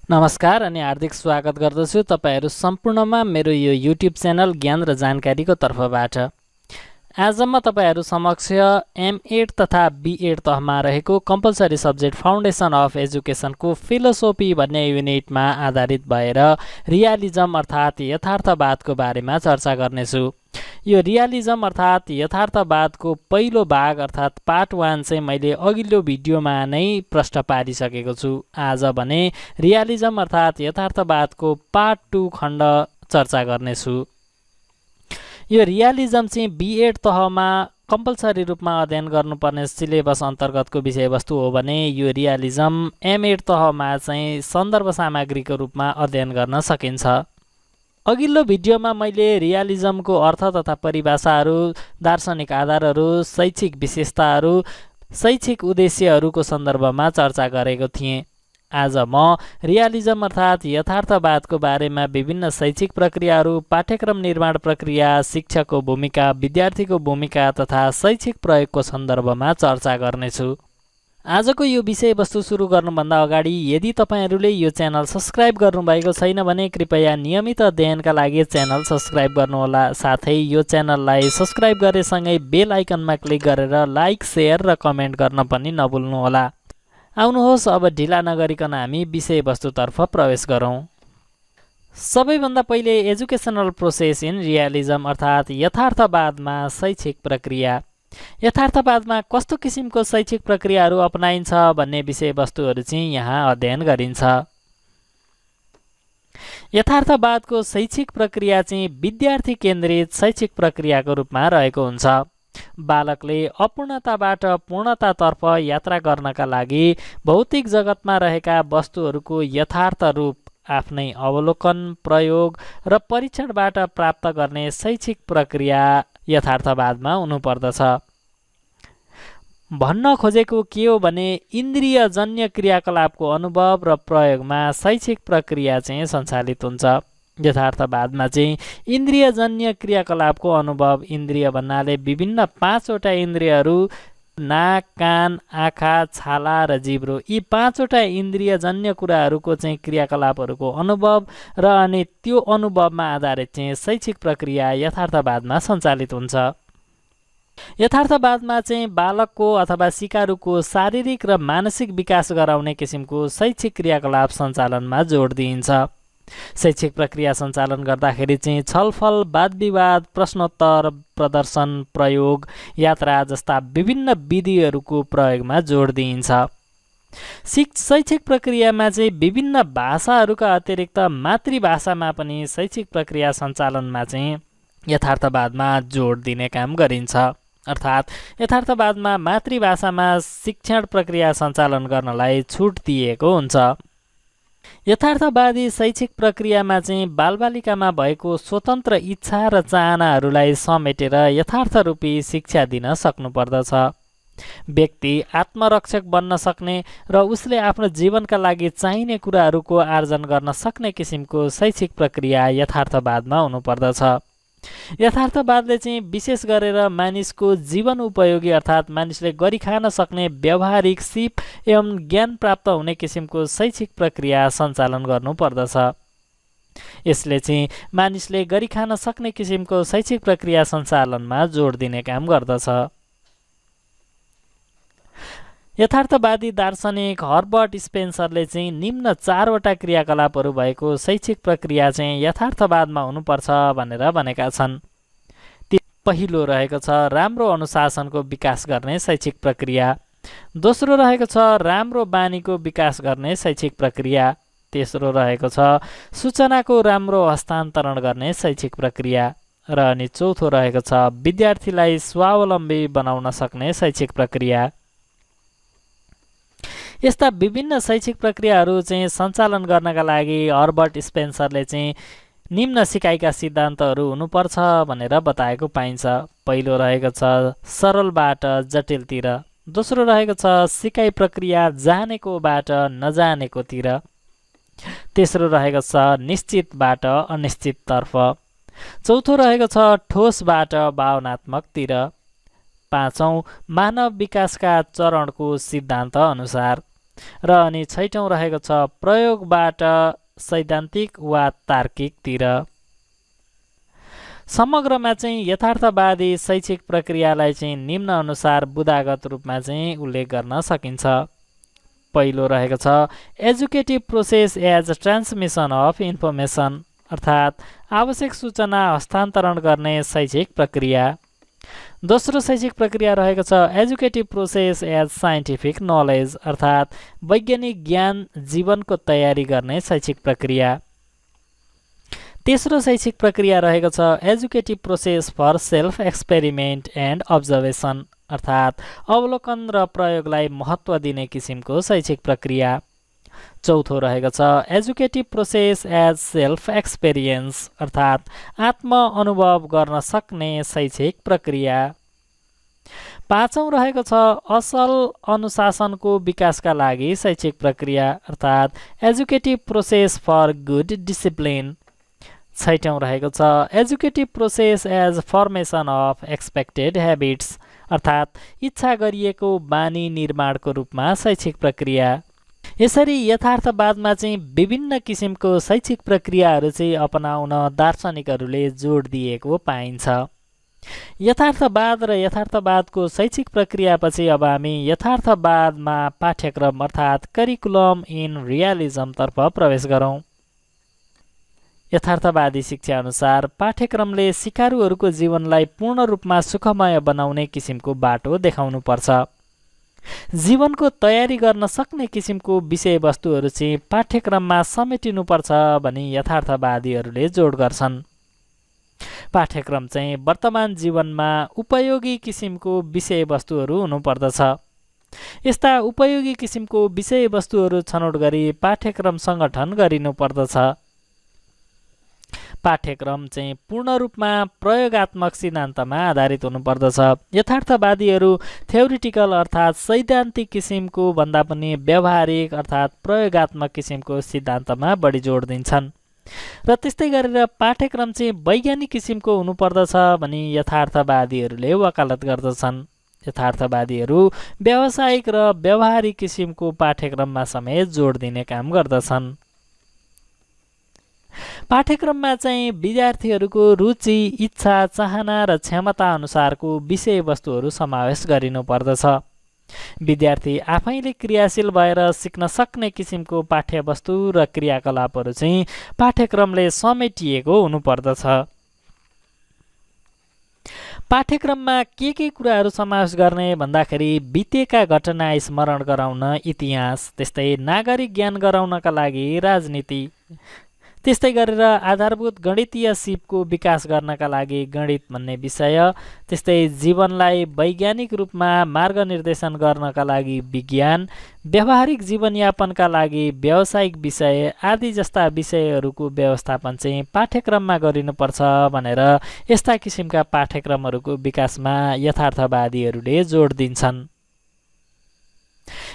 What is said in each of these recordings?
नमस्कार अनि हार्दिक स्वागत गर्दछु तपाईहरू सम्पूर्णमा मेरो यो युट्युब च्यानल ज्ञान र जानकारीको तर्फबाट। आज म तपाईहरू समक्ष M.Ed तथा B.Ed तहमा रहेको कम्पलसरी सब्जेक्ट फाउन्डेसन अफ एजुकेसनको फिलोसोफी भन्ने युनिटमा आधारित भएर रियालिजम अर्थात् यथार्थवादको बारेमा चर्चा गर्नेछु। यो रियालिजम अर्थात् यथार्थवादको पहिलो भाग अर्थात् पार्ट 1 चाहिँ मैले अघिल्लो भिडियोमा नै प्रश्न पारिसकेको छु। आज भने रियालिजम अर्थात् यथार्थवादको पार्ट 2 खण्ड चर्चा गर्नेछु। यो रियालिजम चाहिँ B.Ed तहमा कम्पलसरी रूपमा अध्ययन गर्नुपर्ने सिलेबस अन्तर्गतको विषयवस्तु हो भने यो रियालिजम M.Ed तहमा चाहिँ सन्दर्भ सामग्रीको रूपमा अध्ययन गर्न सकिन्छ। अघिल्लो भिडियोमा मैले रियालिजमको अर्थ तथा परिभाषाहरू, दार्शनिक आधारहरू, शैक्षिक विशेषताहरू, शैक्षिक उद्देश्यहरूको सन्दर्भमा चर्चा गरेको थिएँ। आज म रियालिजम अर्थात् यथार्थवादको बारेमा विभिन्न शैक्षिक प्रक्रियाहरू, पाठ्यक्रम निर्माण प्रक्रिया, शिक्षकको भूमिका, विद्यार्थीको भूमिका तथा शैक्षिक प्रयोगको सन्दर्भमा चर्चा गर्नेछु। आजको यो विषयवस्तु सुरु गर्नुभन्दा अगाडि यदि तपाईहरूले यो च्यानल सब्स्क्राइब गर्नुभएको छैन भने कृपया नियमित अध्ययनका लागि च्यानल सब्स्क्राइब गर्नुहोला। साथै यो च्यानललाई सब्स्क्राइब गरेसँगै बेल आइकनमा क्लिक गरेर लाइक, सेयर र कमेन्ट गर्न पनि नभुल्नुहोला। आउनुहोस् अब ढिला नगरिकन हामी विषयवस्तुतर्फ प्रवेश गरौँ। सबैभन्दा पहिले एजुकेसनल प्रोसेस इन रियालिजम अर्थात् यथार्थवादमा शैक्षिक प्रक्रिया। यथार्थवादमा कस्तो किसिमको शैक्षिक प्रक्रियाहरू अपनाइन्छ भन्ने विषयवस्तुहरू चाहिँ यहाँ अध्ययन गरिन्छ। यथार्थवादको शैक्षिक प्रक्रिया चाहिँ विद्यार्थी केन्द्रित शैक्षिक प्रक्रियाको रूपमा रहेको हुन्छ। बालकले अपूर्णताबाट पूर्णतातर्फ यात्रा गर्नका लागि भौतिक जगतमा रहेका वस्तुहरूको यथार्थ रूप आफ्नै अवलोकन, प्रयोग र परीक्षणबाट प्राप्त गर्ने शैक्षिक प्रक्रिया यथार्थवादमा हुनुपर्दछ। भन्न खोजेको के हो भने इन्द्रियजन्य क्रियाकलापको अनुभव र प्रयोगमा शैक्षिक प्रक्रिया चाहिँ सञ्चालित हुन्छ। यथार्थवादमा चाहिँ इन्द्रियजन्य क्रियाकलापको अनुभव, इन्द्रिय भन्नाले विभिन्न 5वटा इन्द्रियहरू नाक, कान, आँखा, छाला र जिब्रो, यी 5वटा इन्द्रियजन्य कुराहरूको चाहिँ क्रियाकलापहरूको अनुभव र अनि त्यो अनुभवमा आधारित चाहिँ शैक्षिक प्रक्रिया यथार्थवादमा सञ्चालित हुन्छ। यथार्थवादमा चाहिँ बालकको अथवा सिकारुको शारीरिक र मानसिक विकास गराउने किसिमको शैक्षिक क्रियाकलाप सञ्चालनमा जोड दिइन्छ। शैक्षिक प्रक्रिया सञ्चालन गर्दाखेरि चाहिँ छलफल, वादविवाद, प्रश्नोत्तर, प्रदर्शन, प्रयोग, यात्रा जस्ता विभिन्न विधिहरूको प्रयोगमा जोड दिइन्छ। शैक्षिक प्रक्रियामा चाहिँ विभिन्न भाषाहरूका अतिरिक्त मातृभाषामा पनि शैक्षिक प्रक्रिया सञ्चालनमा चाहिँ यथार्थवादमा जोड दिने काम गरिन्छ। अर्थात् यथार्थवादमा मातृभाषामा शिक्षण प्रक्रिया सञ्चालन गर्नलाई छुट दिएको हुन्छ। यथार्थवादी शैक्षिक प्रक्रियामा चाहिँ बालबालिकामा भएको स्वतन्त्र इच्छा र चाहनाहरूलाई समेटेर यथार्थरूपी शिक्षा दिन सक्नुपर्दछ। व्यक्ति आत्मरक्षक बन्न सक्ने र उसले आफ्नो जीवनका लागि चाहिने कुराहरूको आर्जन गर्न सक्ने किसिमको शैक्षिक प्रक्रिया यथार्थवादमा हुनुपर्दछ। यथार्थवादले चाहिँ विशेष गरेर मानिसको जीवन उपयोगी अर्थात् मानिसले गरी खान सक्ने व्यावहारिक सिप एवं ज्ञान प्राप्त हुने किसिमको शैक्षिक प्रक्रिया सञ्चालन गर्नुपर्दछ। यसले चाहिँ मानिसले गरी खान सक्ने किसिमको शैक्षिक प्रक्रिया सञ्चालनमा जोड दिने काम गर्दछ। यथार्थवादी दार्शनिक हर्बर्ट स्पेन्सरले चाहिँ निम्न 4वटा क्रियाकलापहरू भएको शैक्षिक प्रक्रिया चाहिँ यथार्थवादमा हुनुपर्छ भनेर भनेका छन्। पहिलो रहेको छ राम्रो अनुशासनको विकास गर्ने शैक्षिक प्रक्रिया। दोस्रो रहेको छ राम्रो बानीको विकास गर्ने शैक्षिक प्रक्रिया। तेस्रो रहेको छ सूचनाको राम्रो हस्तान्तरण गर्ने शैक्षिक प्रक्रिया र अनि चौथो रहेको छ विद्यार्थीलाई स्वावलम्बी बनाउन सक्ने शैक्षिक प्रक्रिया। यस्ता विभिन्न शैक्षिक प्रक्रियाहरू चाहिँ सञ्चालन गर्नका लागि हर्बर्ट स्पेन्सरले चाहिँ निम्न सिकाइका सिद्धान्तहरू हुनुपर्छ भनेर बताएको पाइन्छ। पहिलो रहेको छ सरलबाट जटिलतिर। दोस्रो रहेको छ सिकाइ प्रक्रिया जानेकोबाट नजानेकोतिर। तेस्रो रहेको छ निश्चितबाट अनिश्चिततर्फ। चौथो रहेको छ ठोसबाट भावनात्मकतिर। पाँचौं मानव विकासका चरणको सिद्धान्त अनुसार। र अनि 6औं रहेको छ प्रयोगबाट सैद्धान्तिक वा तार्किकतिर। समग्रमा चाहिँ यथार्थवादी शैक्षिक प्रक्रियालाई चाहिँ निम्न अनुसार बुदागत रूपमा चाहिँ उल्लेख गर्न सकिन्छ। पहिलो रहेको छ educative process as transmission of information, अर्थात् आवश्यक सूचना हस्तान्तरण गर्ने शैक्षिक प्रक्रिया। दोस्रो शैक्षिक प्रक्रिया रहेको छ educative process as scientific knowledge, अर्थात् वैज्ञानिक ज्ञान जीवनको तयारी गर्ने शैक्षिक प्रक्रिया। तेस्रो शैक्षिक प्रक्रिया रहेको छ educative process for self experiment and observation, अर्थात् अवलोकन र प्रयोगलाई महत्त्व दिने किसिमको शैक्षिक प्रक्रिया। चौथो रहेको छ educative process as self experience, अर्थात् आत्म अनुभव गर्न सक्ने शैक्षिक प्रक्रिया। पाँचौं रहेको छ असल अनुशासनको विकासका लागि शैक्षिक प्रक्रिया, अर्थात् educative process for good discipline. छैटौं रहेको छ educative process as formation of expected habits, अर्थात् इच्छा गरिएको बानी निर्माणको रूपमा शैक्षिक प्रक्रिया। यसरी यथार्थवादमा चाहिँ विभिन्न किसिमको शैक्षिक प्रक्रियाहरू चाहिँ अपनाउन दार्शनिकहरूले जोड दिएको पाइन्छ। यथार्थवाद र यथार्थवादको शैक्षिक प्रक्रियापछि अब हामी यथार्थवादमा पाठ्यक्रम अर्थात् करिकुलम इन रियालिजमतर्फ प्रवेश गरौँ। यथार्थवादी शिक्षा अनुसार पाठ्यक्रमले सिकारुहरूको जीवनलाई पूर्ण रूपमा सुखमय बनाउने किसिमको बाटो देखाउनुपर्छ। जीवनको तयारी गर्न सक्ने किसिमको विषयवस्तुहरू चाहिँ पाठ्यक्रममा समेटिनुपर्छ भनी यथार्थवादीहरूले जोड गर्छन्। पाठ्यक्रम चाहिँ वर्तमान जीवनमा उपयोगी किसिमको विषयवस्तुहरू हुनुपर्दछ। यस्ता उपयोगी किसिमको विषयवस्तुहरू छनौट गरी पाठ्यक्रम सङ्गठन गरिनुपर्दछ। पाठ्यक्रम चाहिँ पूर्ण रूपमा प्रयोगात्मक सिद्धान्तमा आधारित हुनुपर्दछ। यथार्थवादीहरू थ्योरिटिकल अर्थात् सैद्धान्तिक किसिमको भन्दा पनि व्यावहारिक अर्थात् प्रयोगात्मक किसिमको सिद्धान्तमा बढी जोड दिन्छन् र त्यस्तै गरेर पाठ्यक्रम चाहिँ वैज्ञानिक किसिमको हुनुपर्दछ भनी यथार्थवादीहरूले वकालत गर्दछन्। यथार्थवादीहरू व्यावसायिक र व्यावहारिक किसिमको पाठ्यक्रममा समेत जोड दिने काम गर्दछन्। पाठ्यक्रममा चाहिँ विद्यार्थीहरूको रुचि, इच्छा, चाहना र क्षमता अनुसारको विषयवस्तुहरू समावेश गरिनुपर्दछ। विद्यार्थी आफैले क्रियाशील भएर सिक्न सक्ने किसिमको पाठ्यवस्तु र क्रियाकलापहरू चाहिँ पाठ्यक्रमले समेटिएको हुनुपर्दछ। पाठ्यक्रममा के कुराहरू समावेश गर्ने भन्दाखेरि बितेका घटना स्मरण गराउन इतिहास, त्यस्तै नागरिक ज्ञान गराउनका लागि राजनीति, त्यस्तै गरेर आधारभूत गणितीय सिपको विकास गर्नका लागि गणित भन्ने विषय, त्यस्तै जीवनलाई वैज्ञानिक रूपमा मार्गनिर्देशन गर्नका लागि विज्ञान, व्यावहारिक जीवनयापनका लागि व्यावसायिक विषय आदि जस्ता विषयहरूको व्यवस्थापन चाहिँ पाठ्यक्रममा गरिनुपर्छ भनेर यस्ता किसिमका पाठ्यक्रमहरूको विकासमा यथार्थवादीहरूले जोड दिन्छन्।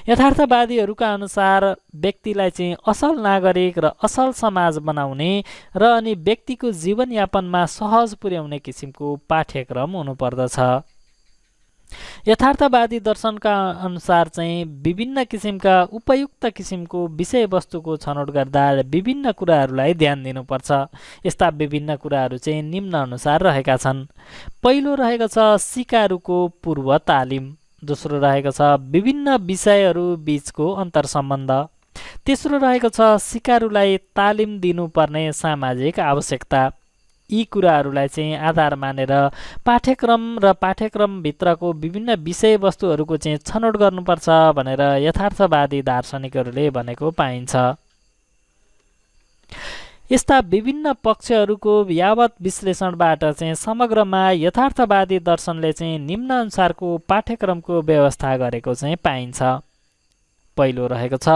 यथार्थवादीहरूका अनुसार व्यक्तिलाई चाहिँ असल नागरिक र असल समाज बनाउने र अनि व्यक्तिको जीवनयापनमा सहज पुर्याउने किसिमको पाठ्यक्रम हुनुपर्दछ। यथार्थवादी दर्शनका अनुसार चाहिँ विभिन्न किसिमका उपयुक्त किसिमको विषयवस्तुको छनौट गर्दा विभिन्न कुराहरूलाई ध्यान दिनुपर्छ। यस्ता विभिन्न कुराहरू चाहिँ निम्न अनुसार रहेका छन्। पहिलो रहेको छ सिकारुको पूर्व तालिम, दोस्रो रहेको छ विभिन्न विषयहरू बीचको अन्तर्सम्बन्ध, तेस्रो रहेको छ सिकारुलाई तालिम दिनुपर्ने सामाजिक आवश्यकता। यी कुराहरूलाई चाहिँ आधार मानेर पाठ्यक्रम र पाठ्यक्रमभित्रको विभिन्न विषयवस्तुहरूको चाहिँ छनौट गर्नुपर्छ भनेर यथार्थवादी दार्शनिकहरूले भनेको पाइन्छ। यस्ता विभिन्न पक्षहरूको यावत विश्लेषणबाट चाहिँ समग्रमा यथार्थवादी दर्शनले चाहिँ निम्न अनुसारको पाठ्यक्रमको व्यवस्था गरेको चाहिँ पाइन्छ। पहिलो रहेको छ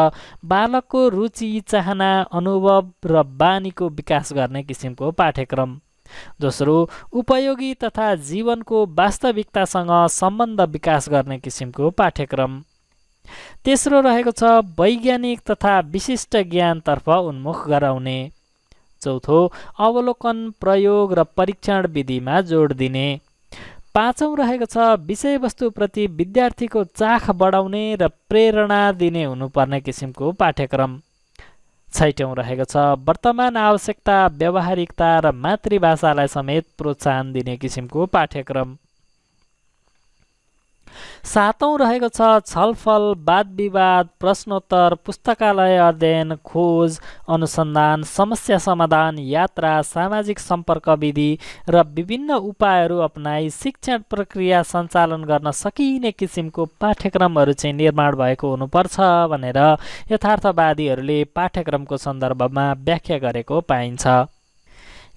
बालकको रुचि, चाहना, अनुभव र बानीको विकास गर्ने किसिमको पाठ्यक्रम। दोस्रो उपयोगी तथा जीवनको वास्तविकतासँग सम्बन्ध विकास गर्ने किसिमको पाठ्यक्रम। तेस्रो रहेको छ वैज्ञानिक तथा विशिष्ट ज्ञानतर्फ उन्मुख गराउने। चौथो अवलोकन, प्रयोग र परीक्षण विधिमा जोड दिने। पाँचौं रहेको छ विषयवस्तुप्रति विद्यार्थीको चाख बढाउने र प्रेरणा दिने हुनुपर्ने किसिमको पाठ्यक्रम। छैटौं रहेको छ वर्तमान आवश्यकता, व्यावहारिकता र मातृभाषालाई समेत प्रोत्साहन दिने किसिमको पाठ्यक्रम। सातौं रहेको छ छलफल, वाद-विवाद, प्रश्नोत्तर, पुस्तकालय अध्ययन, खोज, अनुसन्धान, समस्या समाधान, यात्रा, सामाजिक सम्पर्क विधि र विभिन्न उपायहरू अपनाई शिक्षण प्रक्रिया सञ्चालन गर्न सकिने किसिमको पाठ्यक्रमहरू चाहिँ निर्माण भएको हुनुपर्छ भनेर यथार्थवादीहरूले पाठ्यक्रमको सन्दर्भमा व्याख्या गरेको पाइन्छ।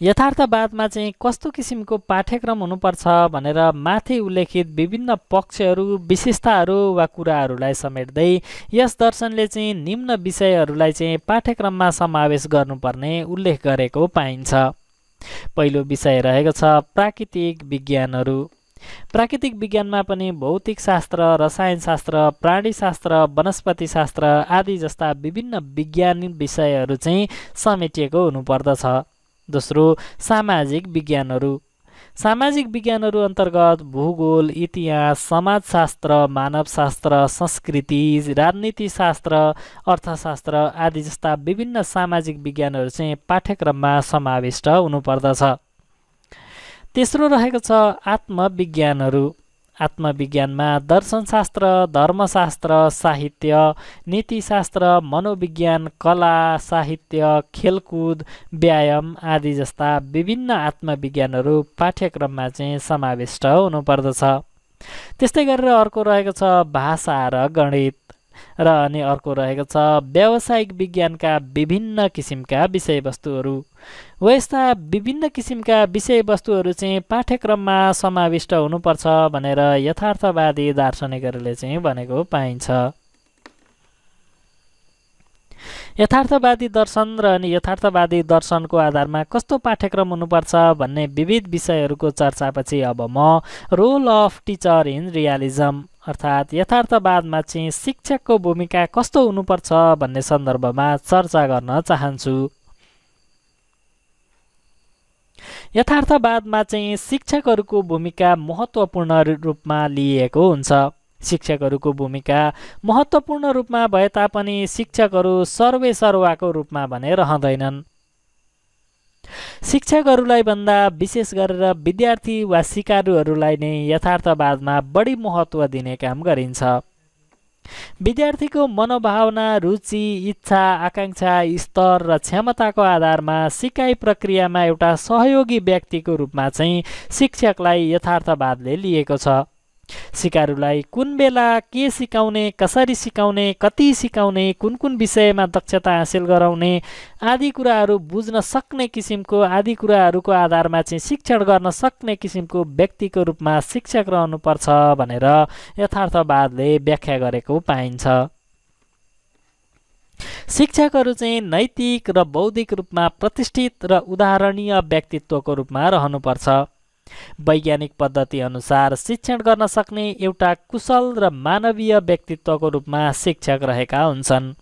यथार्थवादमा चाहिँ कस्तो किसिमको पाठ्यक्रम हुनुपर्छ भनेर माथि उल्लेखित विभिन्न पक्षहरू, विशेषताहरू वा कुराहरूलाई समेट्दै यस दर्शनले चाहिँ निम्न विषयहरूलाई चाहिँ पाठ्यक्रममा समावेश गर्नुपर्ने उल्लेख गरेको पाइन्छ। पहिलो विषय रहेको छ प्राकृतिक विज्ञानहरू। प्राकृतिक विज्ञानमा पनि भौतिक शास्त्र, रसायनशास्त्र, प्राणीशास्त्र, वनस्पतिशास्त्र आदि जस्ता विभिन्न विज्ञान विषयहरू चाहिँ समेटिएको हुनुपर्दछ। दोस्रो सामाजिक विज्ञानहरू। सामाजिक विज्ञानहरू अन्तर्गत भूगोल, इतिहास, समाजशास्त्र, मानवशास्त्र, संस्कृति, राजनीतिशास्त्र, अर्थशास्त्र आदि जस्ता विभिन्न सामाजिक विज्ञानहरू चाहिँ पाठ्यक्रममा समाविष्ट हुनुपर्दछ। तेस्रो रहेको छ आत्मविज्ञानहरू। आत्मविज्ञानमा दर्शनशास्त्र, धर्मशास्त्र, साहित्य, नीतिशास्त्र, मनोविज्ञान, कला, साहित्य, खेलकुद, व्यायाम आदि जस्ता विभिन्न आत्मविज्ञानहरू पाठ्यक्रममा चाहिँ समाविष्ट हुनुपर्दछ। त्यस्तै गरेर अर्को रहेको छ भाषा र गणित र अनि अर्को रहेको छ व्यावसायिक विज्ञानका विभिन्न किसिमका विषयवस्तुहरू। यस्ता विभिन्न किसिमका विषयवस्तुहरू चाहिँ पाठ्यक्रममा समाविष्ट हुनुपर्छ भनेर यथार्थवादी दार्शनिकहरूले चाहिँ भनेको पाइन्छ। यथार्थवादी दर्शन र अनि यथार्थवादी दर्शनको आधारमा कस्तो पाठ्यक्रम हुनुपर्छ भन्ने विविध विषयहरूको चर्चापछि अब म role of teacher in realism अर्थात् यथार्थवादमा चाहिँ शिक्षकको भूमिका कस्तो हुनुपर्छ भन्ने सन्दर्भमा चर्चा गर्न चाहन्छु। यथार्थवादमा चाहिँ शिक्षकहरूको भूमिका महत्त्वपूर्ण रूपमा लिएको हुन्छ। शिक्षकहरूको भूमिका महत्त्वपूर्ण रूपमा भए तापनि शिक्षकहरू सर्वेसर्वाको रूपमा भने रहँदैनन्। शिक्षकहरूलाई भन्दा विशेष गरेर विद्यार्थी वा सिकारुहरूलाई नै यथार्थवादमा बढी महत्त्व दिने काम गरिन्छ। विद्यार्थीको मनोभावना, रुचि, इच्छा, आकांक्षा, स्तर र क्षमताको आधारमा सिकाइ प्रक्रियामा एउटा सहयोगी व्यक्तिको रूपमा चाहिँ शिक्षकलाई यथार्थवादले लिएको छ। सिकारुलाई कुन बेला के सिकाउने, कसरी सिकाउने, कति सिकाउने, कुन कुन विषयमा दक्षता हासिल गराउने आदि कुराहरू बुझ्न सक्ने किसिमको आदि कुराहरूको आधारमा चाहिँ शिक्षण गर्न सक्ने किसिमको व्यक्तिको रूपमा शिक्षक रहनुपर्छ भनेर यथार्थवादले व्याख्या गरेको पाइन्छ। शिक्षकहरू चाहिँ नैतिक र बौद्धिक रूपमा प्रतिष्ठित र उदाहरणीय व्यक्तित्वको रूपमा रहनुपर्छ। वैज्ञानिक पद्धति अनुसार शिक्षण गर्न सक्ने एउटा कुशल र मानवीय व्यक्तित्वको रूपमा शिक्षक रहेका हुन्छन्।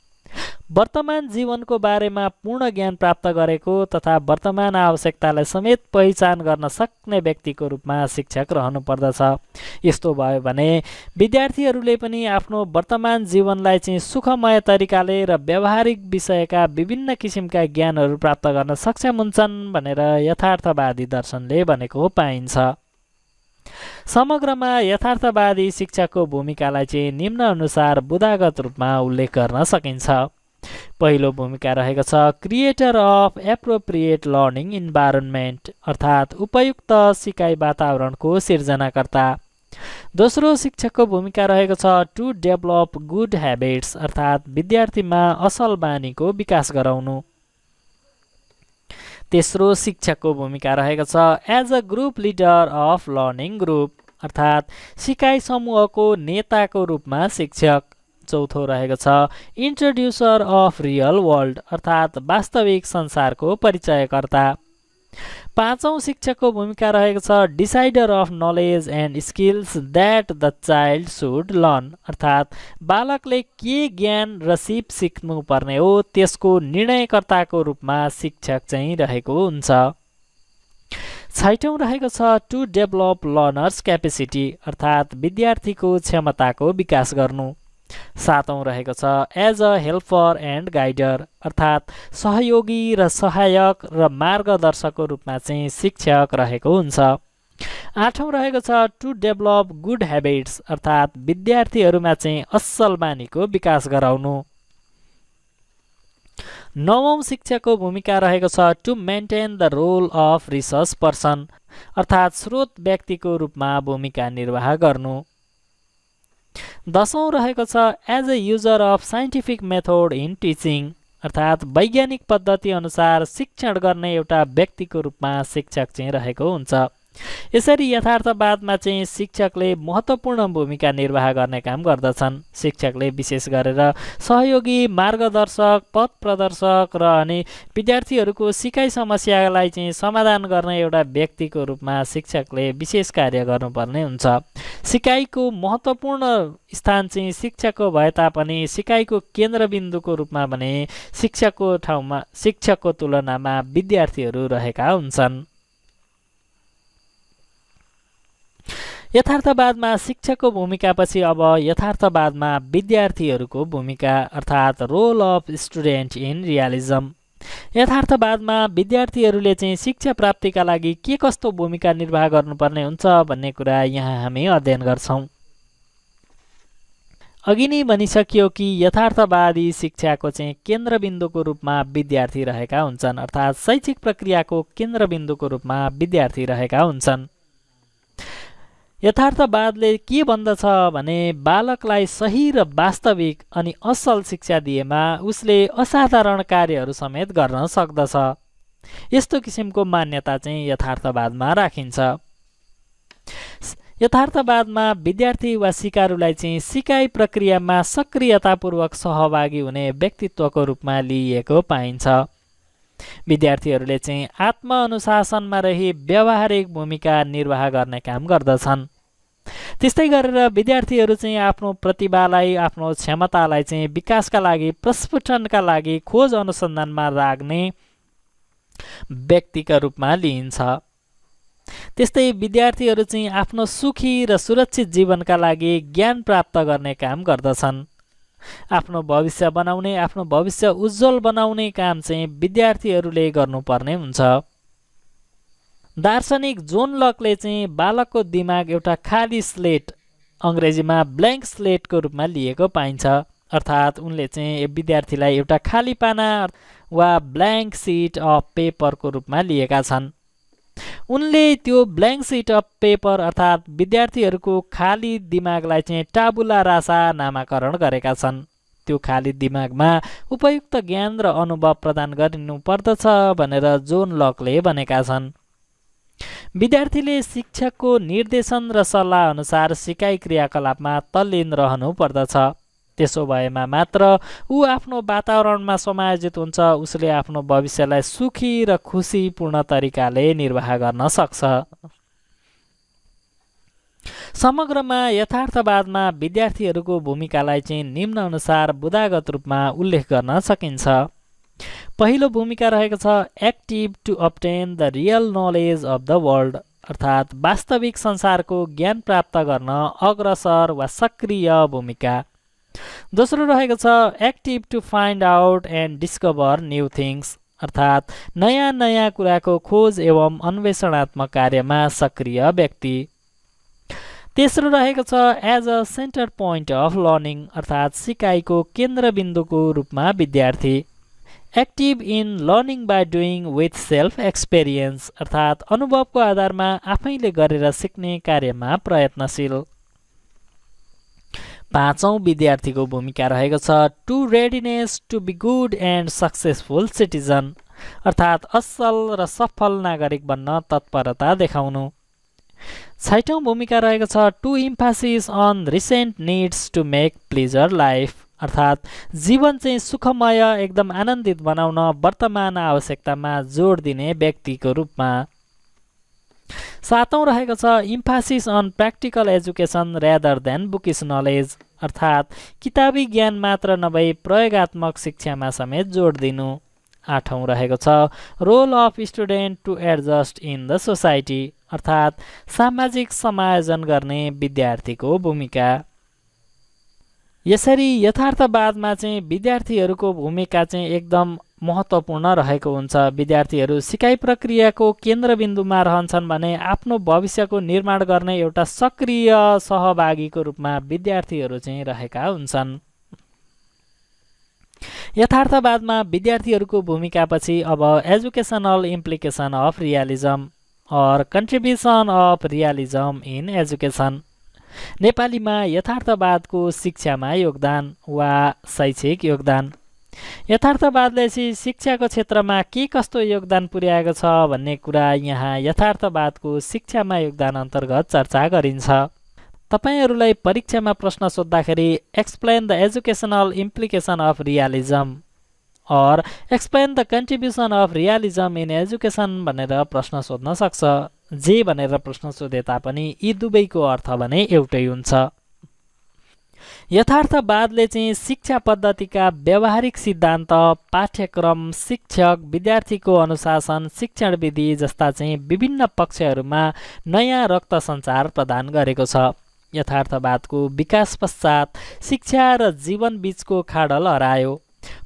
वर्तमान जीवनको बारेमा पूर्ण ज्ञान प्राप्त गरेको तथा वर्तमान आवश्यकतालाई समेत पहिचान गर्न सक्ने व्यक्तिको रूपमा शिक्षक रहनुपर्दछ। यस्तो भयो भने विद्यार्थीहरूले पनि आफ्नो वर्तमान जीवनलाई चाहिँ सुखमय तरिकाले र व्यावहारिक विषयका विभिन्न किसिमका ज्ञानहरू प्राप्त गर्न सक्षम हुन्छन् भनेर यथार्थवादी दर्शनले भनेको पाइन्छ। समग्रमा यथार्थवादी शिक्षकको भूमिकालाई चाहिँ निम्न अनुसार बुदागत रूपमा उल्लेख गर्न सकिन्छ। पहिलो भूमिका रहेको छ creator of appropriate learning environment अर्थात् उपयुक्त सिकाइ वातावरणको सिर्जनाकर्ता। दोस्रो शिक्षकको भूमिका रहेको छ टु डेभलप गुड ह्याबिट्स अर्थात् विद्यार्थीमा असल बानीको विकास गराउनु। तेस्रो शिक्षकको भूमिका रहेको छ as a group leader of learning group अर्थात् सिकाइ समूहको नेताको रूपमा शिक्षक। चौथो रहेको छ इन्ट्रोड्युसर अफ रियल वर्ल्ड अर्थात् वास्तविक संसारको परिचयकर्ता। पाँचौं शिक्षकको भूमिका रहेको छ decider of knowledge and skills that the child should learn अर्थात् बालकले के ज्ञान र सिप सिक्नुपर्ने हो त्यसको निर्णयकर्ताको रूपमा शिक्षक चाहिँ रहेको हुन्छ। छैटौं रहेको छ टु डेभलप लर्नर्स क्यापेसिटी अर्थात् विद्यार्थीको क्षमताको विकास गर्नु। सातौं रहेको छ as a helper and guider अर्थात् सहयोगी र सहायक र मार्गदर्शकको रूपमा चाहिँ शिक्षक रहेको हुन्छ। आठौं रहेको छ टु डेभलप गुड ह्याबिट्स अर्थात् विद्यार्थीहरूमा चाहिँ असल बानीको विकास गराउनु। नवौं शिक्षकको भूमिका रहेको छ to maintain the role of research person अर्थात् स्रोत व्यक्तिको रूपमा भूमिका निर्वाह गर्नु। दशौं रहेको छ as a user of scientific method in teaching अर्थात् वैज्ञानिक पद्धति अनुसार शिक्षण गर्ने एउटा व्यक्तिको रूपमा शिक्षक चाहिँ रहेको हुन्छ। यसरी यथार्थवादमा चाहिँ शिक्षकले महत्त्वपूर्ण भूमिका निर्वाह गर्ने काम गर्दछन्। शिक्षकले विशेष गरेर सहयोगी, मार्गदर्शक, पथ प्रदर्शक र अनि विद्यार्थीहरूको सिकाइ समस्यालाई चाहिँ समाधान गर्ने एउटा व्यक्तिको रूपमा शिक्षकले विशेष कार्य गर्नुपर्ने हुन्छ। सिकाइको महत्त्वपूर्ण स्थान चाहिँ शिक्षकको भए तापनि सिकाइको केन्द्रबिन्दुको रूपमा भने शिक्षकको तुलनामा विद्यार्थीहरू रहेका हुन्छन्। यथार्थवादमा शिक्षकको भूमिकापछि अब यथार्थवादमा विद्यार्थीहरूको भूमिका अर्थात् role of student in realism. यथार्थवादमा विद्यार्थीहरूले चाहिँ शिक्षा प्राप्तिका लागि के कस्तो भूमिका निर्वाह गर्नुपर्ने हुन्छ भन्ने कुरा यहाँ हामी अध्ययन गर्छौँ। अघि नै भनिसकियो कि यथार्थवादी शिक्षाको चाहिँ केन्द्रबिन्दुको रूपमा विद्यार्थी रहेका हुन्छन् अर्थात् शैक्षिक प्रक्रियाको केन्द्रबिन्दुको रूपमा विद्यार्थी रहेका हुन्छन्। यथार्थवादले के भन्दछ भने बालकलाई सही र वास्तविक अनि असल शिक्षा दिएमा उसले असाधारण कार्यहरू समेत गर्न सक्दछ। यस्तो किसिमको मान्यता चाहिँ यथार्थवादमा राखिन्छ। यथार्थवादमा विद्यार्थी वा सिकारुलाई चाहिँ सिकाइ प्रक्रियामा सक्रियतापूर्वक सहभागी हुने व्यक्तित्वको रूपमा लिइएको पाइन्छ। विद्यार्थीहरूले चाहिँ आत्मअनुशासनमा रही व्यावहारिक भूमिका निर्वाह गर्ने काम गर्दछन्। त्यस्तै गरेर विद्यार्थीहरू चाहिँ आफ्नो प्रतिभालाई, आफ्नो क्षमतालाई चाहिँ विकासका लागि, प्रस्फुटनका लागि खोज अनुसन्धानमा लाग्ने व्यक्तिका रूपमा लिइन्छ। त्यस्तै विद्यार्थीहरू चाहिँ आफ्नो सुखी र सुरक्षित जीवनका लागि ज्ञान प्राप्त गर्ने काम गर्दछन्। आफ्नो भविष्य बनाउने, आफ्नो भविष्य उज्जवल बनाउने काम चाहिँ विद्यार्थीहरूले गर्नुपर्ने हुन्छ। दार्शनिक जोन लकले चाहिँ बालकको दिमाग एउटा खाली स्लेट, अङ्ग्रेजीमा ब्ल्याङ्क स्लेटको रूपमा लिएको पाइन्छ। अर्थात् उनले चाहिँ विद्यार्थीलाई एउटा खाली पाना वा ब्ल्याङ्क सिट अफ पेपरको रूपमा लिएका छन्। उनले त्यो ब्ल्याङ्क सिट अफ पेपर अर्थात् विद्यार्थीहरूको खाली दिमागलाई चाहिँ टाबुला रासा नामाकरण गरेका छन्। त्यो खाली दिमागमा उपयुक्त ज्ञान र अनुभव प्रदान गरिनुपर्दछ भनेर जोन लकले भनेका छन्। विद्यार्थीले शिक्षकको निर्देशन र सल्लाह अनुसार सिकाइ क्रियाकलापमा तल्लीन रहनु पर्दछ। त्यसो भएमा मात्र ऊ आफ्नो वातावरणमा समायोजित हुन्छ, उसले आफ्नो भविष्यलाई सुखी र खुसीपूर्ण तरिकाले निर्वाह गर्न सक्छ। समग्रमा यथार्थवादमा विद्यार्थीहरूको भूमिकालाई चाहिँ निम्न अनुसार बुदागत रूपमा उल्लेख गर्न सकिन्छ। पहिलो भूमिका रहेको छ active to obtain the real knowledge of the world अर्थात् वास्तविक संसारको ज्ञान प्राप्त गर्न अग्रसर वा सक्रिय भूमिका। दोस्रो रहेको छ active to find out and discover new things अर्थात् नयाँ नयाँ कुराको खोज एवं अन्वेषणात्मक कार्यमा सक्रिय व्यक्ति। तेस्रो रहेको छ as a centre point of learning अर्थात् सिकाइको केन्द्रबिन्दुको रूपमा विद्यार्थी। Active in learning by doing with self experience अर्थात् अनुभवको आधारमा आफैले गरेर सिक्ने कार्यमा प्रयत्नशील। पाँचौं विद्यार्थीको भूमिका रहेको छ to readiness to be good and successful citizen अर्थात् असल र सफल नागरिक बन्न तत्परता देखाउनु। छैटौं भूमिका रहेको छ to emphasis on recent needs to make pleasure life अर्थात् जीवन चाहिँ सुखमय एकदम आनन्दित बनाउन वर्तमान आवश्यकतामा जोड दिने व्यक्तिको रूपमा। सातौं रहेको छ emphasis on practical education rather than bookish knowledge अर्थात् किताबी ज्ञान मात्र नभई प्रयोगात्मक शिक्षामा समेत जोड दिनु। 8औं रहेको छ role of student to adjust in the society, अर्थात् सामाजिक समायोजन गर्ने विद्यार्थीको भूमिका। यसरी यथार्थवादमा चाहिँ विद्यार्थीहरूको भूमिका चाहिँ एकदम महत्त्वपूर्ण रहेको हुन्छ। विद्यार्थीहरू सिकाइ प्रक्रियाको केन्द्रबिन्दुमा रहन्छन् भने आफ्नो भविष्यको निर्माण गर्ने एउटा सक्रिय सहभागीको रूपमा विद्यार्थीहरू चाहिँ रहेका हुन्छन्। यथार्थवादमा विद्यार्थीहरूको भूमिकापछि अब एजुकेसनल इम्प्लिकेसन अफ रियलिजम और contribution of realism in education, नेपालीमा यथार्थवादको शिक्षामा योगदान वा शैक्षिक योगदान। यथार्थवादले चाहिँ शिक्षाको क्षेत्रमा के कस्तो योगदान पुर्याएको छ भन्ने कुरा यहाँ यथार्थवादको शिक्षामा योगदान अन्तर्गत चर्चा गरिन्छ। तपाईहरूलाई परीक्षामा प्रश्न सोद्धाखेरि explain the educational implication of realism और explain the contribution of realism in education भनेर प्रश्न सोध्न सक्छ। जे भनेर प्रश्न सोधे तापनि यी दुवैको अर्थ भने एउटै हुन्छ। यथार्थवादले चाहिँ शिक्षा पद्धतिका व्यावहारिक सिद्धान्त, पाठ्यक्रम, शिक्षक, विद्यार्थीको अनुशासन, शिक्षण विधि जस्ता चाहिँ विभिन्न पक्षहरूमा नयाँ रक्त सञ्चार प्रदान गरेको छ। यथार्थवादको विकास पश्चात शिक्षा र जीवन बीचको खाडल हरायो।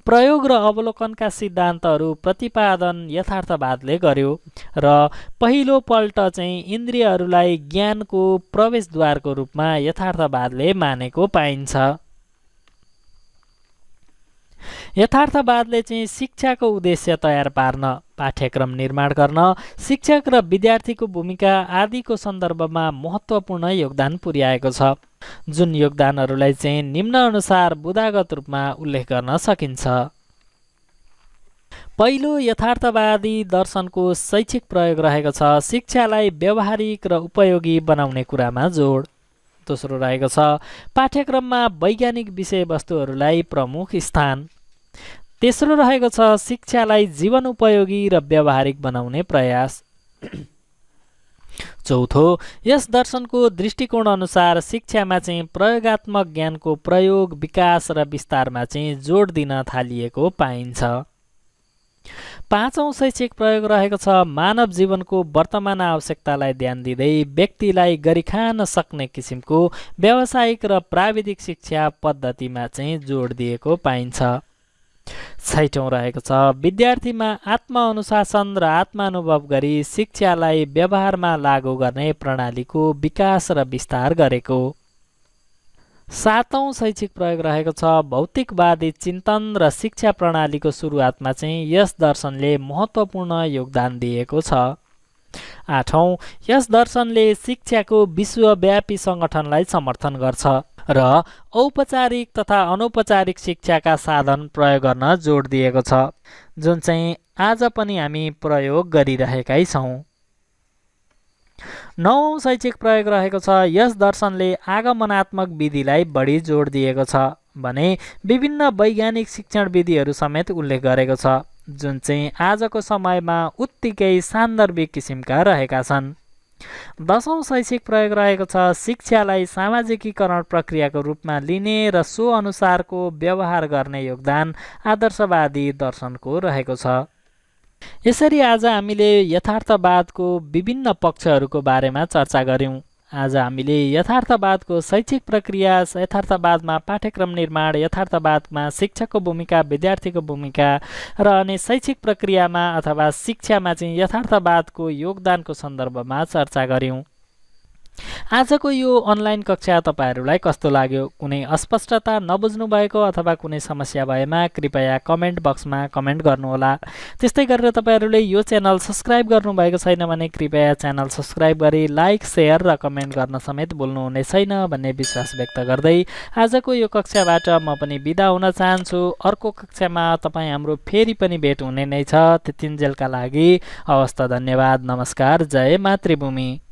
प्रयोग र अवलोकनका सिद्धान्तहरू प्रतिपादन यथार्थवादले गर्यो र पहिलो पल्ट चाहिँ इन्द्रियहरूलाई ज्ञानको प्रवेशद्वारको रूपमा यथार्थवादले मानेको पाइन्छ। यथार्थवादले चाहिँ शिक्षाको उद्देश्य तयार पार्न, पाठ्यक्रम निर्माण गर्न, शिक्षक र विद्यार्थीको भूमिका आदिको सन्दर्भमा महत्त्वपूर्ण योगदान पुर्याएको छ, जुन योगदानहरूलाई चाहिँ निम्नानुसार बुदागत रूपमा उल्लेख गर्न सकिन्छ। पहिलो, यथार्थवादी दर्शनको शैक्षिक प्रयोग रहेको छ, शिक्षालाई व्यावहारिक र उपयोगी बनाउने कुरामा जोड। दोस्रो रहेको छ पाठ्यक्रममा वैज्ञानिक विषयवस्तुहरूलाई प्रमुख स्थान। तेस्रो रहेको छ शिक्षालाई जीवन उपयोगी र व्यावहारिक बनाउने प्रयास। चौथो, यस दर्शनको दृष्टिकोण अनुसार शिक्षामा चाहिँ प्रयोगात्मक ज्ञानको प्रयोग, विकास र विस्तारमा चाहिँ जोड दिन थालिएको पाइन्छ। पाँचौं शैक्षिक प्रयोग रहेको छ मानव जीवनको वर्तमान आवश्यकतालाई ध्यान दिँदै व्यक्तिलाई गरिखान सक्ने किसिमको व्यावसायिक र प्राविधिक शिक्षा पद्धतिमा चाहिँ जोड दिएको पाइन्छ। छैटौं रहेको छ विद्यार्थीमा आत्मअनुशासन र आत्मानुभव गरी शिक्षालाई व्यवहारमा लागू गर्ने प्रणालीको विकास र विस्तार गरेको। सातौं शैक्षिक प्रयोग रहेको छ भौतिकवादी चिन्तन र शिक्षा प्रणालीको सुरुवातमा चाहिँ यस दर्शनले महत्त्वपूर्ण योगदान दिएको छ। आठौं, यस दर्शनले शिक्षाको विश्वव्यापी सङ्गठनलाई समर्थन गर्छ र औपचारिक तथा अनौपचारिक शिक्षाका साधन प्रयोग गर्न जोड दिएको छ, जुन चाहिँ आज पनि हामी प्रयोग गरिरहेकै छौँ। नौं शैक्षिक प्रयोग रहेको छ यस दर्शनले आगमनात्मक विधिलाई बढी जोड दिएको छ भने विभिन्न वैज्ञानिक शिक्षण विधिहरू समेत उल्लेख गरेको छ, जुन चाहिँ आजको समयमा उत्तिकै सान्दर्भिक किसिमका रहेका छन्। 10औं शैक्षिक प्रयोग रहेको छ शिक्षालाई सामाजिकीकरण प्रक्रियाको रूपमा लिने र सो अनुसारको व्यवहार गर्ने योगदान आदर्शवादी दर्शनको रहेको छ। यसरी आज हामीले यथार्थवादको विभिन्न पक्षहरूको बारेमा चर्चा गर्यौं। आज हामीले यथार्थवादको शैक्षिक प्रक्रिया, यथार्थवादमा पाठ्यक्रम निर्माण, यथार्थवादमा शिक्षकको भूमिका, विद्यार्थीको भूमिका र अनि शैक्षिक प्रक्रियामा अथवा शिक्षामा चाहिँ यथार्थवादको योगदानको सन्दर्भमा चर्चा गर्यौं। आजको यो अनलाइन कक्षा तपाईहरूलाई कस्तो लाग्यो? कुनै अस्पष्टता नबुझ्नु भएको अथवा कुनै समस्या भएमा कृपया कमेन्ट बक्समा कमेन्ट गर्नुहोला। त्यस्तै गरेर तपाईहरूले यो च्यानल सब्स्क्राइब गर्नुभएको छैन भने कृपया च्यानल सब्स्क्राइब गरी लाइक, सेयर र कमेन्ट गर्न समेत भुल्नुहुने छैन भन्ने विश्वास व्यक्त गर्दै आजको यो कक्षाबाट म पनि बिदा हुन चाहन्छु। अर्को कक्षामा तपाईँ हाम्रो फेरि पनि भेट हुने नै छ। त्यतिन्जेलका लागि हवस् त, धन्यवाद, नमस्कार, जय मातृभूमि।